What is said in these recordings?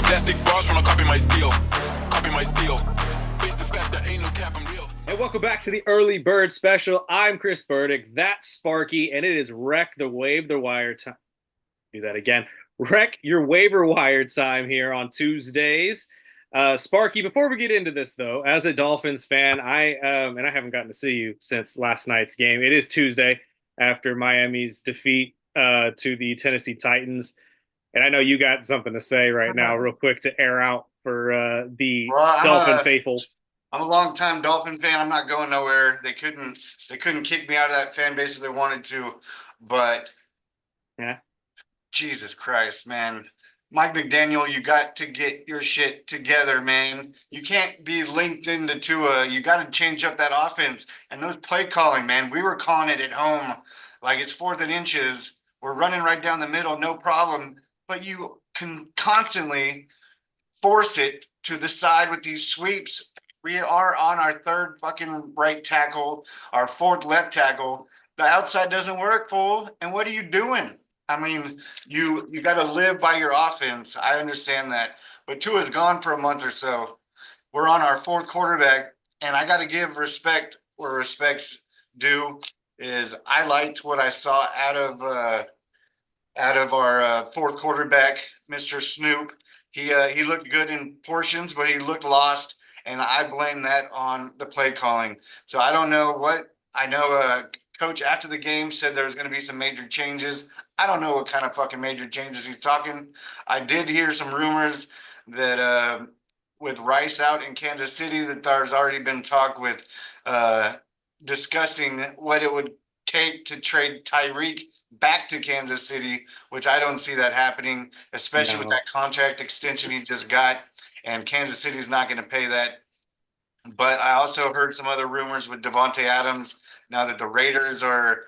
plastic bars tryna copy my steel. Copy my steel. Face the fact that ain't no cap, I'm real. And welcome back to the Early Bird Special. I'm Chris Burdick. That's Sparky, and it is Wreck the Waiver Wire time. Do that again. Wreck your waiver wire time here on Tuesdays. Sparky, before we get into this, though, as a Dolphins fan, I haven't gotten to see you since last night's game. It is Tuesday after Miami's defeat to the Tennessee Titans. And I know you got something to say right now, real quick, to air out for the Well, Dolphin faithful. I'm a longtime Dolphin fan. I'm not going nowhere. They couldn't kick me out of that fan base if they wanted to, but Yeah. Jesus Christ, man. Mike McDaniel, you got to get your shit together, man. You can't be linked into Tua. You got to change up that offense. And those play calling, man, we were calling it at home like it's 4th and inches. We're running right down the middle, no problem. But you can constantly force it to the side with these sweeps. We are on our 3rd fucking right tackle, our 4th left tackle. The outside doesn't work, fool. And what are you doing? I mean, you got to live by your offense. I understand that. But Tua's gone for a month or so. We're on our 4th quarterback, and I got to give respect where respect's due. Is I liked what I saw out of our 4th quarterback, Mr. Snoop. He looked good in portions, but he looked lost, and I blame that on the play calling. So I don't know what I know. Coach after the game said there was going to be some major changes. I don't know what kind of fucking major changes he's talking. I did hear some rumors that with Rice out in Kansas City, that there's already been talk with discussing what it would take to trade Tyreek back to Kansas City, which I don't see that happening, especially with that contract extension he just got, and Kansas City's not going to pay that. But I also heard some other rumors with Devontae Adams now that the Raiders are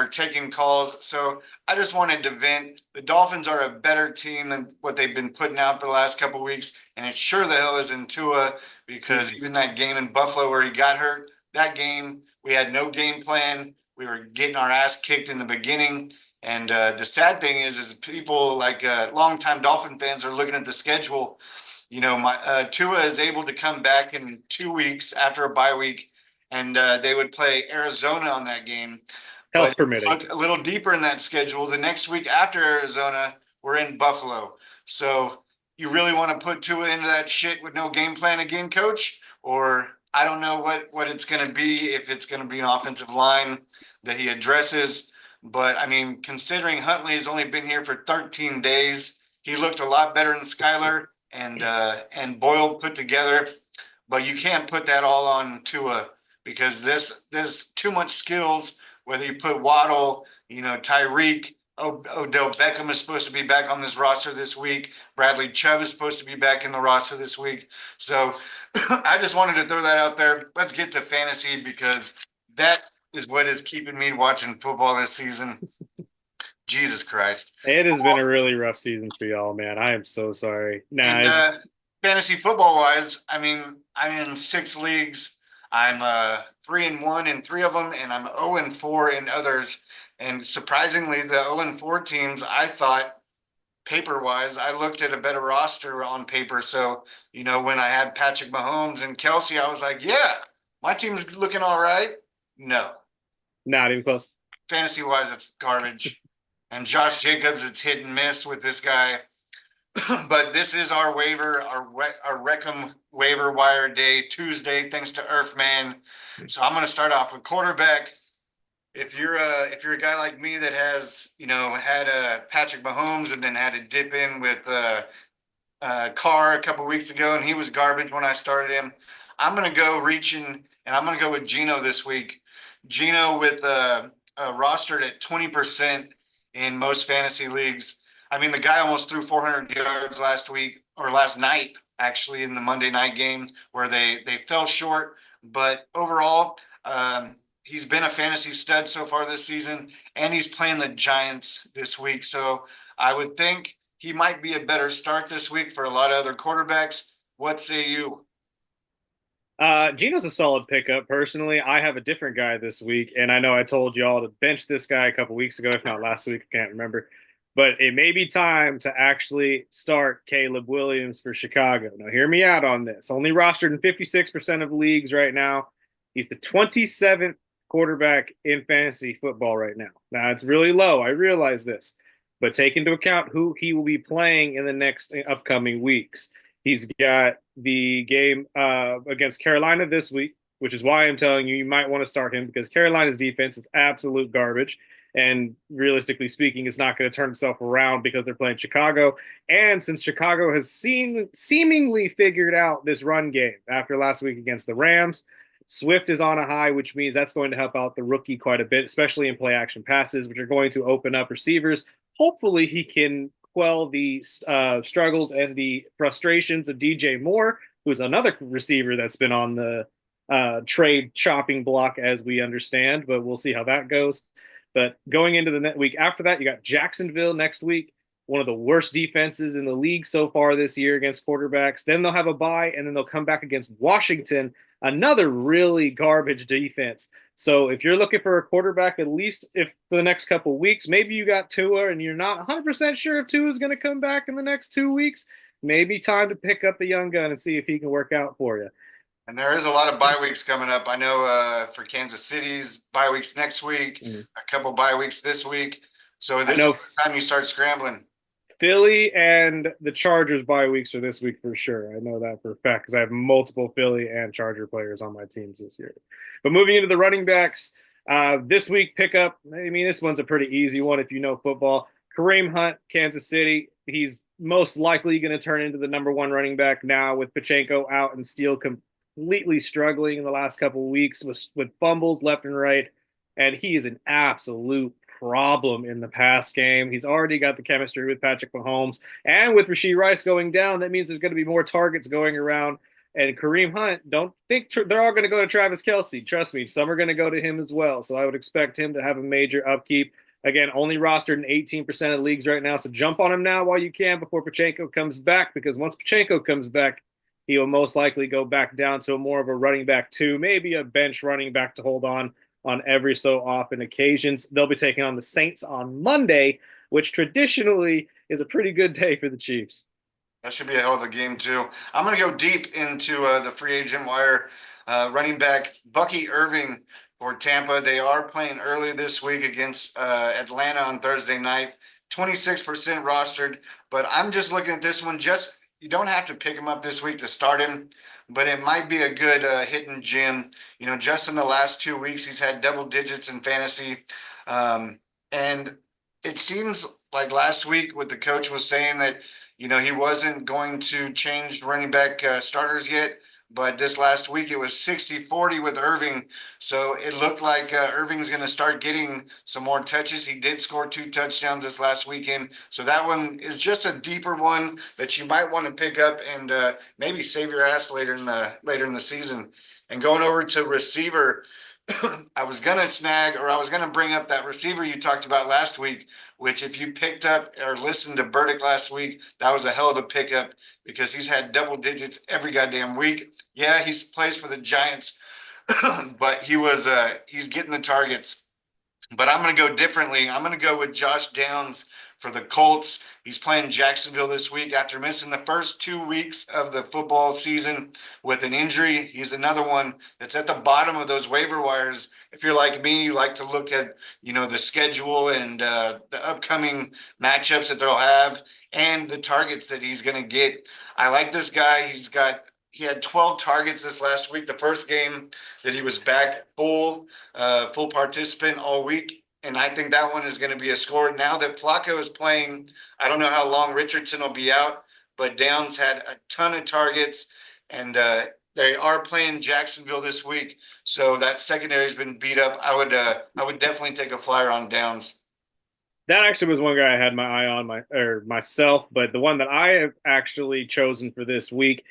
taking calls. So I just wanted to vent. The Dolphins are a better team than what they've been putting out for the last couple of weeks, and it sure the hell is in Tua, because even that game in Buffalo where he got hurt, that game, we had no game plan. We were getting our ass kicked in the beginning. And the sad thing is people like longtime Dolphin fans are looking at the schedule. You know, Tua is able to come back in 2 weeks after a bye week, and they would play Arizona on that game. Health But permitting. look a little deeper in that schedule. The next week after Arizona, we're in Buffalo. So you really want to put Tua into that shit with no game plan again, coach? Or I don't know what it's going to be, if it's going to be an offensive line that he addresses. But, I mean, considering Huntley has only been here for 13 days, he looked a lot better than Skyler and Boyle put together. But you can't put that all on Tua, because there's too much skills, whether you put Waddle, Tyreek, Odell Beckham is supposed to be back on this roster this week. Bradley Chubb is supposed to be back in the roster this week. So I just wanted to throw that out there. Let's get to fantasy, because that is what is keeping me watching football this season. Jesus Christ. It has been a really rough season for y'all, man. I am so sorry. Fantasy football wise, I mean, I'm in 6 leagues. I'm 3-1 in 3 of them, and I'm 0-4 in others. And surprisingly, the 0-4 teams, I thought, paper-wise, I looked at a better roster on paper. So, when I had Patrick Mahomes and Kelsey, I was like, yeah, my team's looking all right. No. Not even close. Fantasy-wise, it's garbage. And Josh Jacobs, it's hit and miss with this guy. But this is our Wreckham waiver wire day, Tuesday, thanks to Earthman. So I'm going to start off with quarterback. If you're a guy like me that has had a Patrick Mahomes and then had a dip in with Carr a couple weeks ago, and he was garbage when I started him, I'm going to go reaching, and I'm going to go with Geno this week. Geno with rostered at 20% in most fantasy leagues. I mean, the guy almost threw 400 yards last night, actually, in the Monday night game, where they fell short. But overall, he's been a fantasy stud so far this season, and he's playing the Giants this week. So I would think he might be a better start this week for a lot of other quarterbacks. What say you? Geno's a solid pickup. Personally, I have a different guy this week, and I know I told y'all to bench this guy a couple weeks ago, if not last week, I can't remember. but it may be time to actually start Caleb Williams for Chicago. Now, hear me out on this. Only rostered in 56% of leagues right now. He's the 27th quarterback in fantasy football right now. Now, it's really low. I realize this, but take into account who he will be playing in the next upcoming weeks. He's got the game against Carolina this week, which is why I'm telling you, you might want to start him because Carolina's defense is absolute garbage. And realistically speaking, it's not going to turn itself around because they're playing Chicago. And since Chicago has seemingly figured out this run game after last week against the Rams, Swift is on a high, which means that's going to help out the rookie quite a bit, especially in play action passes, which are going to open up receivers. Hopefully, he can quell the struggles and the frustrations of DJ Moore, who's another receiver that's been on the trade chopping block, as we understand, but we'll see how that goes. But going into the week after that, you got Jacksonville next week, one of the worst defenses in the league so far this year against quarterbacks. Then they'll have a bye, and then they'll come back against Washington, another really garbage defense. So if you're looking for a quarterback, at least if for the next couple of weeks, maybe you got Tua and you're not 100% sure if Tua is going to come back in the next 2 weeks, maybe time to pick up the young gun and see if he can work out for you. And there is a lot of bye weeks coming up. I know for Kansas City's bye weeks next week, a couple bye weeks this week. So this is the time you start scrambling. Philly and the Chargers bye weeks are this week for sure. I know that for a fact because I have multiple Philly and Charger players on my teams this year. But moving into the running backs, this week pickup, I mean, this one's a pretty easy one if you know football. Kareem Hunt, Kansas City. He's most likely going to turn into the number one running back now with Pacheco out and Steele completely struggling in the last couple of weeks with fumbles left and right. And he is an absolute problem in the pass game. He's already got the chemistry with Patrick Mahomes. And with Rashee Rice going down, that means there's going to be more targets going around. And Kareem Hunt, don't think they're all going to go to Travis Kelce. Trust me, some are going to go to him as well. So I would expect him to have a major upkeep. Again, only rostered in 18% of leagues right now. So jump on him now while you can before Pacheco comes back, because once Pacheco comes back, he will most likely go back down to more of a running back 2, maybe a bench running back to hold on every so often occasions. They'll be taking on the Saints on Monday, which traditionally is a pretty good day for the Chiefs. That should be a hell of a game, too. I'm going to go deep into the free agent wire. Running back Bucky Irving for Tampa. They are playing early this week against Atlanta on Thursday night. 26% rostered, but I'm just looking at this one. You don't have to pick him up this week to start him, but it might be a good hidden gem. You know, just in the last 2 weeks, he's had double digits in fantasy. And it seems like last week what the coach was saying that, you know, he wasn't going to change running back starters yet. But this last week, it was 60-40 with Irving. So it looked like Irving's going to start getting some more touches. He did score 2 touchdowns this last weekend. So that one is just a deeper one that you might want to pick up and maybe save your ass later in the season. And going over to receiver, I was going to bring up that receiver you talked about last week, which if you picked up or listened to Burdick last week, that was a hell of a pickup because he's had double digits every goddamn week. Yeah, he plays for the Giants, but he's getting the targets. But I'm going to go differently. I'm going to go with Josh Downs for the Colts. He's playing Jacksonville this week after missing the first 2 weeks of the football season with an injury. He's another one that's at the bottom of those waiver wires. If you're like me, you like to look at, you know, the schedule and the upcoming matchups that they'll have and the targets that he's going to get. I like this guy. He had 12 targets this last week, the first game that he was back full participant all week. And I think that one is going to be a score. Now that Flacco is playing, I don't know how long Richardson will be out, but Downs had a ton of targets, and they are playing Jacksonville this week. So that secondary has been beat up. I would definitely take a flyer on Downs. That actually was one guy I had my eye on myself, but the one that I have actually chosen for this week,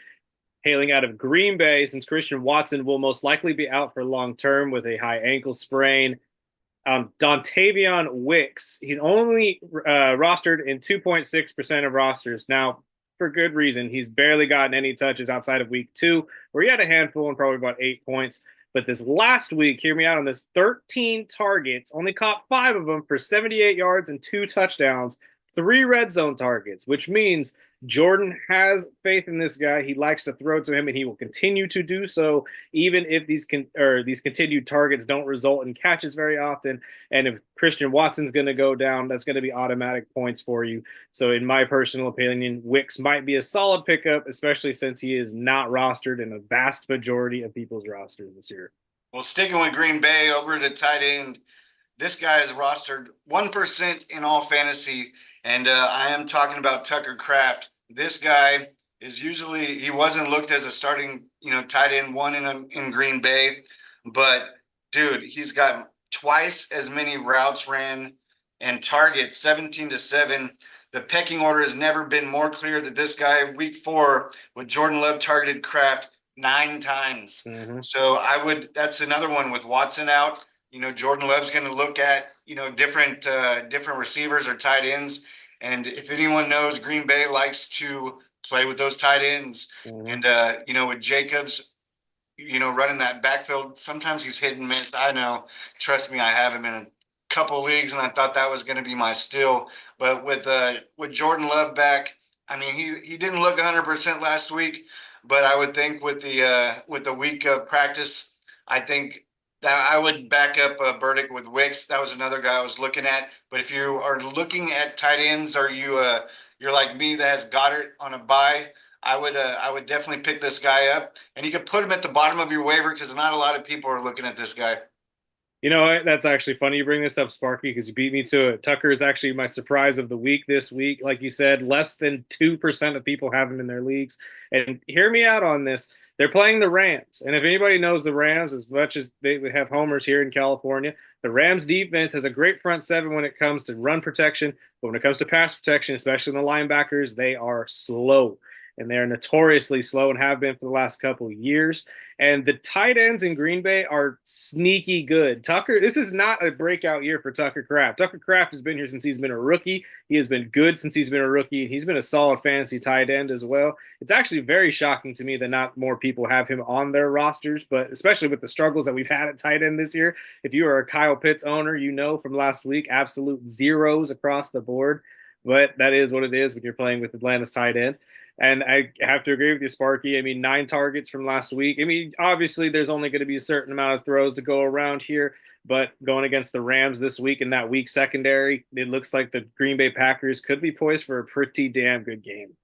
hailing out of Green Bay, since Christian Watson will most likely be out for long term with a high ankle sprain. Dontavion Wicks, he's only rostered in 2.6% of rosters. Now, for good reason, he's barely gotten any touches outside of week 2, where he had a handful and probably about 8 points. But this last week, hear me out on this, 13 targets, only caught 5 of them for 78 yards and 2 touchdowns 3 red zone targets, which means Jordan has faith in this guy. He likes to throw to him, and he will continue to do so, even if these continued targets don't result in catches very often. And if Christian Watson's going to go down, that's going to be automatic points for you. So, in my personal opinion, Wicks might be a solid pickup, especially since he is not rostered in a vast majority of people's rosters this year. Well, sticking with Green Bay over to tight end, this guy is rostered 1% in all fantasy, and I am talking about Tucker Kraft. This guy is usually, he wasn't looked as a starting, tight end one in Green Bay, but dude, he's got twice as many routes ran and targets, 17-7. The pecking order has never been more clear that this guy, week 4, with Jordan Love targeted Kraft 9 times. Mm-hmm. So that's another one with Watson out. Jordan Love's going to look at, different receivers or tight ends. And if anyone knows, Green Bay likes to play with those tight ends. Mm-hmm. And, with Jacobs, running that backfield, sometimes he's hit and miss. I know. Trust me, I have him in a couple leagues, and I thought that was going to be my steal. But with Jordan Love back, I mean, he didn't look 100% last week, but I would think with the week of practice, I think that I would back up Burdick with Wicks. That was another guy I was looking at. But if you are looking at tight ends, or you're like me that has Goddard on a bye, I would definitely pick this guy up, and you could put him at the bottom of your waiver because not a lot of people are looking at this guy. You know what? That's actually funny you bring this up, Sparky, because you beat me to it. Tucker is actually my surprise of the week this week. Like you said, less than 2% of people have him in their leagues. And hear me out on this. They're playing the Rams. And if anybody knows the Rams, as much as they have homers here in California, the Rams defense has a great front seven when it comes to run protection. But when it comes to pass protection, especially in the linebackers, they are slow. And they're notoriously slow and have been for the last couple of years. And the tight ends in Green Bay are sneaky good. This is not a breakout year for Tucker Kraft. Tucker Kraft has been here since he's been a rookie. He has been good since he's been a rookie. He's been a solid fantasy tight end as well. It's actually very shocking to me that not more people have him on their rosters, but especially with the struggles that we've had at tight end this year. If you are a Kyle Pitts owner, from last week, absolute zeros across the board. But that is what it is when you're playing with Atlanta's tight end. And I have to agree with you, Sparky. I mean, 9 targets from last week. I mean, obviously, there's only going to be a certain amount of throws to go around here. But going against the Rams this week in that weak secondary, it looks like the Green Bay Packers could be poised for a pretty damn good game.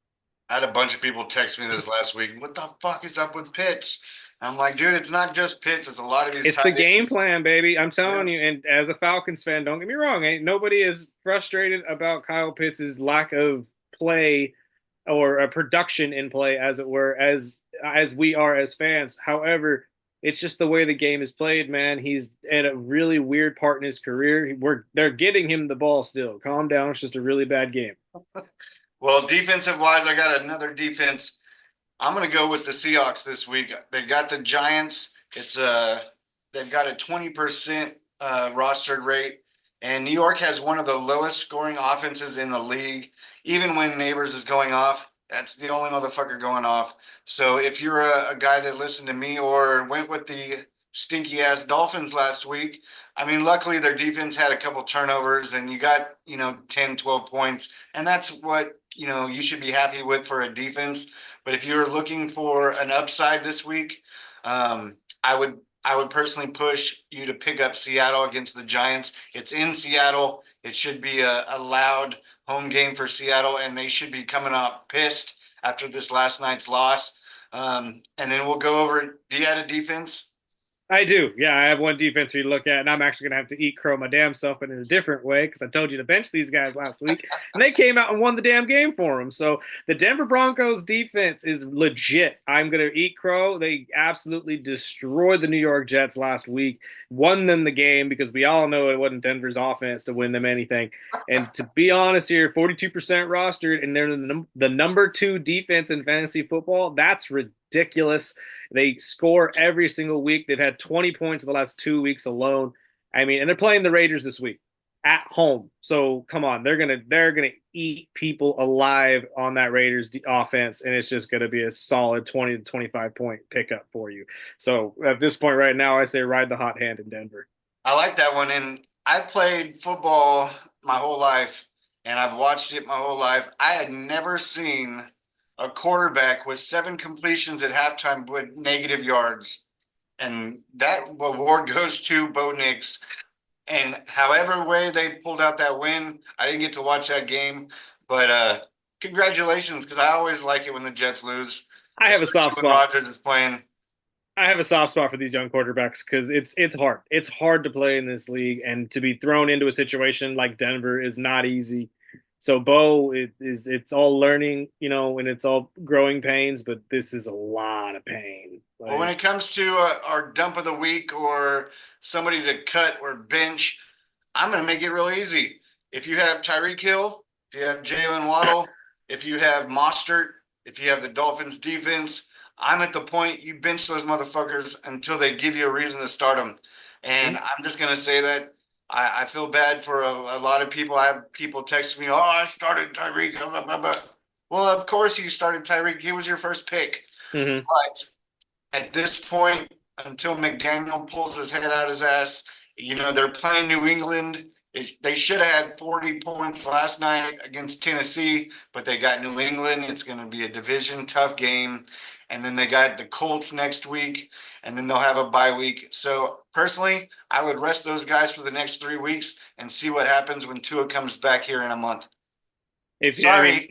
I had a bunch of people text me this last week. What the fuck is up with Pitts? I'm like, dude, it's not just Pitts. It's a lot of these. It's the game plan, baby. I'm telling you. And as a Falcons fan, don't get me wrong. Nobody is frustrated about Kyle Pitts' lack of play or a production in play, as it were, as we are as fans. However, it's just the way the game is played, man. He's at a really weird part in his career. They're getting him the ball still. Calm down. It's just a really bad game. Well, defensive-wise, I got another defense. I'm going to go with the Seahawks this week. They got the Giants. They've got a 20% rostered rate. And New York has one of the lowest scoring offenses in the league. Even when Neighbors is going off, that's the only motherfucker going off. So if you're a guy that listened to me or went with the stinky ass Dolphins last week, I mean, luckily their defense had a couple turnovers and you got, 10, 12 points. And that's what, you should be happy with for a defense. But if you're looking for an upside this week, I would personally push you to pick up Seattle against the Giants. It's in Seattle. It should be a loud home game for Seattle, and they should be coming up pissed after this last night's loss. And then we'll go over, do you have a defense? I do. Yeah, I have one defense for you to look at, and I'm actually going to have to eat crow my damn self in a different way because I told you to bench these guys last week, and they came out and won the damn game for them. So the Denver Broncos defense is legit. I'm going to eat crow. They absolutely destroyed the New York Jets last week, won them the game because we all know it wasn't Denver's offense to win them anything. And to be honest here, 42% rostered, and they're the number 2 defense in fantasy football. That's ridiculous. They score every single week. They've had 20 points in the last 2 weeks alone. I mean, and they're playing the Raiders this week at home. So come on, they're gonna eat people alive on that Raiders offense, and it's just gonna be a solid 20 to 25 point pickup for you. So at this point right now, I say ride the hot hand in Denver. I like that one, and I played football my whole life. and I've watched it my whole life. I had never seen a quarterback with 7 completions at halftime with negative yards. And that award goes to Bo Nix. And however way they pulled out that win, I didn't get to watch that game, but congratulations, because I always like it when the Jets lose, I have a especially soft when spot. Rodgers is playing. I have a soft spot for these young quarterbacks because it's hard. It's hard to play in this league, and to be thrown into a situation like Denver is not easy. So Bo it's all learning, and it's all growing pains, but this is a lot of pain. Well, when Like, it comes to our dump of the week or somebody to cut or bench, I'm going to make it real easy. If you have Tyreek Hill, if you have Jalen Waddle, if you have Mostert, if you have the Dolphins defense, I'm at the point you bench those motherfuckers until they give you a reason to start them. And I'm just going to say that I feel bad for a lot of people. I have people text me, oh, I started Tyreek. Blah, blah, blah. Well, of course you started Tyreek. He was your first pick. mm-hmm. But at this point, until McDaniel pulls his head out his ass, they're playing New England. They should have had 40 points last night against Tennessee, but they got New England. It's going to be a division tough game. And then they got the Colts next week, and then they'll have a bye week. So personally, I would rest those guys for the next 3 weeks and see what happens when Tua comes back here in a month. If you, I mean,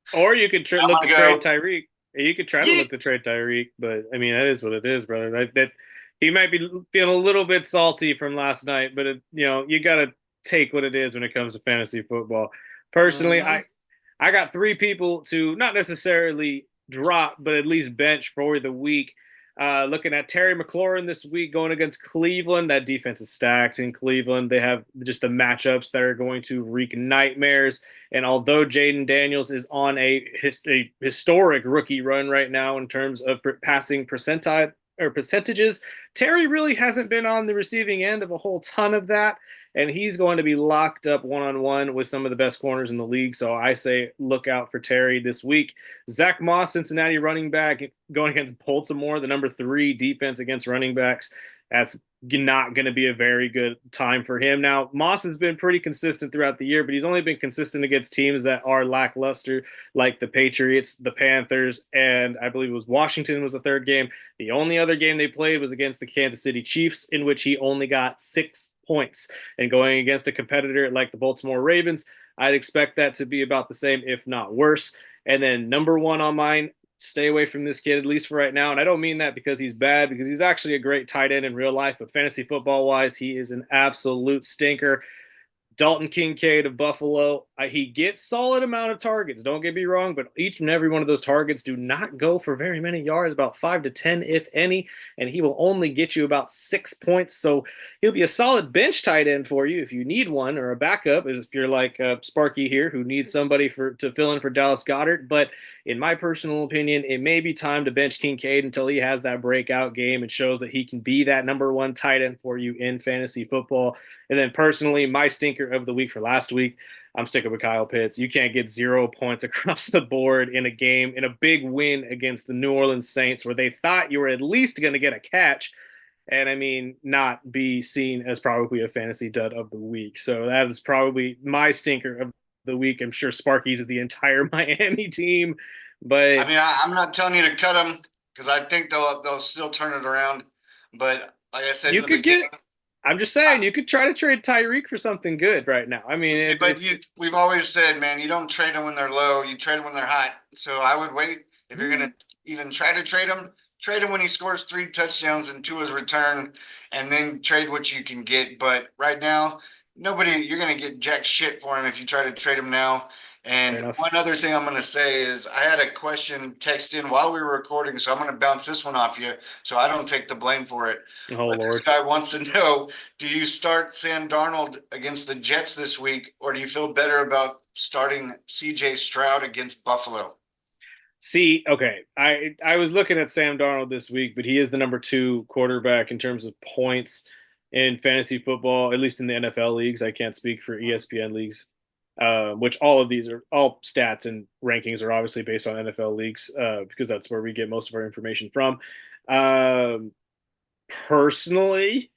Sorry, or you could I'm look to gonna trade go. Tyreek. You could try to look to trade Tyreek, but I mean that is what it is, brother. That he might be feeling a little bit salty from last night, but you got to take what it is when it comes to fantasy football. Personally, Mhm. I got 3 people to not necessarily drop, but at least bench for the week. Looking at Terry McLaurin this week going against Cleveland. That defense is stacked in Cleveland. They have just the matchups that are going to wreak nightmares. And although Jaden Daniels is on a historic rookie run right now in terms of passing percentages, Terry really hasn't been on the receiving end of a whole ton of that. And he's going to be locked up one-on-one with some of the best corners in the league. So I say look out for Terry this week. Zach Moss, Cincinnati running back, going against Baltimore, the number 3 defense against running backs. That's not going to be a very good time for him. Now, Moss has been pretty consistent throughout the year, but he's only been consistent against teams that are lackluster, like the Patriots, the Panthers, and I believe it was Washington was the 3rd game. The only other game they played was against the Kansas City Chiefs, in which he only got 6 points. And going against a competitor like the Baltimore Ravens, I'd expect that to be about the same, if not worse. And then number 1 on mine, stay away from this kid, at least for right now. And I don't mean that because he's bad, because he's actually a great tight end in real life, but fantasy football wise, he is an absolute stinker. Dalton Kincaid of Buffalo, he gets solid amount of targets. Don't get me wrong, but each and every one of those targets do not go for very many yards, about 5 to 10, if any, and he will only get you about 6 points. So he'll be a solid bench tight end for you if you need one, or a backup if you're like Sparky here, who needs somebody to fill in for Dallas Goedert. But in my personal opinion, it may be time to bench Kincaid until he has that breakout game and shows that he can be that number 1 tight end for you in fantasy football. And then personally, my stinker of the week for last week, I'm sticking with Kyle Pitts. You can't get 0 points across the board in a game, in a big win against the New Orleans Saints, where they thought you were at least going to get a catch, and I mean, not be seen as probably a fantasy dud of the week. So that is probably my stinker of the week. I'm sure Sparky's is the entire Miami team, but I mean, I'm not telling you to cut them because I think they'll still turn it around. But like I said in you the could beginning, get. I'm just saying, you could try to trade Tyreek for something good right now. I mean, we've always said, man, you don't trade them when they're low. You trade them when they're hot. So I would wait if you're gonna even try to trade them. Trade him when he scores 3 touchdowns and 2 his return, and then trade what you can get. But right now, you're gonna get jack shit for him if you try to trade him now. fair And enough. one other thing I'm going to say is I had a question text in while we were recording, so I'm going to bounce this one off you so I don't take the blame for it. Oh But this Lord. guy wants to know, do you start Sam Darnold against the Jets this week, or do you feel better about starting CJ Stroud against Buffalo? See, okay, I was looking at Sam Darnold this week, but he is the number 2 quarterback in terms of points in fantasy football, at least in the NFL leagues. I can't speak for ESPN leagues, which all of these are all stats and rankings are obviously based on NFL leagues because that's where we get most of our information from. Um, Personally,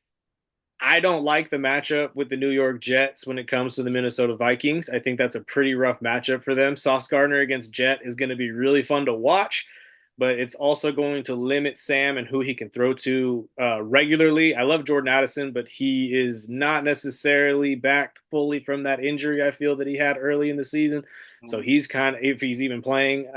I don't like the matchup with the New York Jets when it comes to the Minnesota Vikings. I think that's a pretty rough matchup for them. Sauce Gardner against Jet is going to be really fun to watch, but it's also going to limit Sam and who he can throw to regularly. I love Jordan Addison, but he is not necessarily back fully from that injury I feel that he had early in the season. So he's kind of, if he's even playing,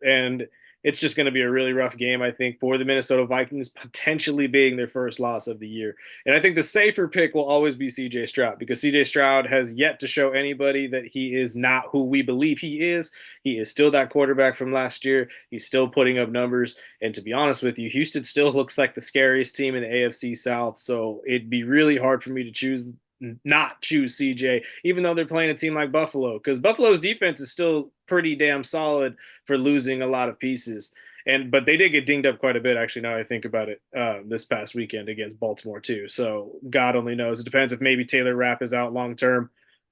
and it's just going to be a really rough game, I think, for the Minnesota Vikings, potentially being their first loss of the year. And I think the safer pick will always be CJ Stroud, because CJ Stroud has yet to show anybody that he is not who we believe he is. He is still that quarterback from last year. He's still putting up numbers. And to be honest with you, Houston still looks like the scariest team in the AFC South. So it'd be really hard for me to not choose CJ, even though they're playing a team like Buffalo, because Buffalo's defense is still pretty damn solid for losing a lot of pieces. But they did get dinged up quite a bit, actually, now I think about it, this past weekend against Baltimore too. So God only knows. It depends if maybe Taylor Rapp is out long term,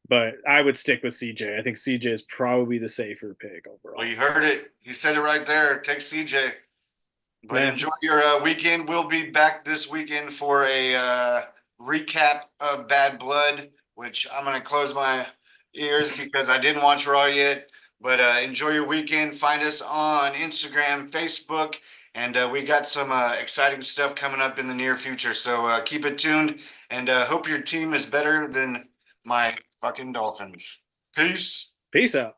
but I would stick with CJ. I think CJ is probably the safer pick overall. Well, you heard it. You said it right there. Take CJ. But enjoy your weekend. We'll be back this weekend for a recap of Bad Blood, which I'm going to close my ears because I didn't watch Raw yet. But enjoy your weekend. Find us on Instagram, Facebook, and we got some exciting stuff coming up in the near future. So keep it tuned, and hope your team is better than my fucking Dolphins. Peace. Peace out.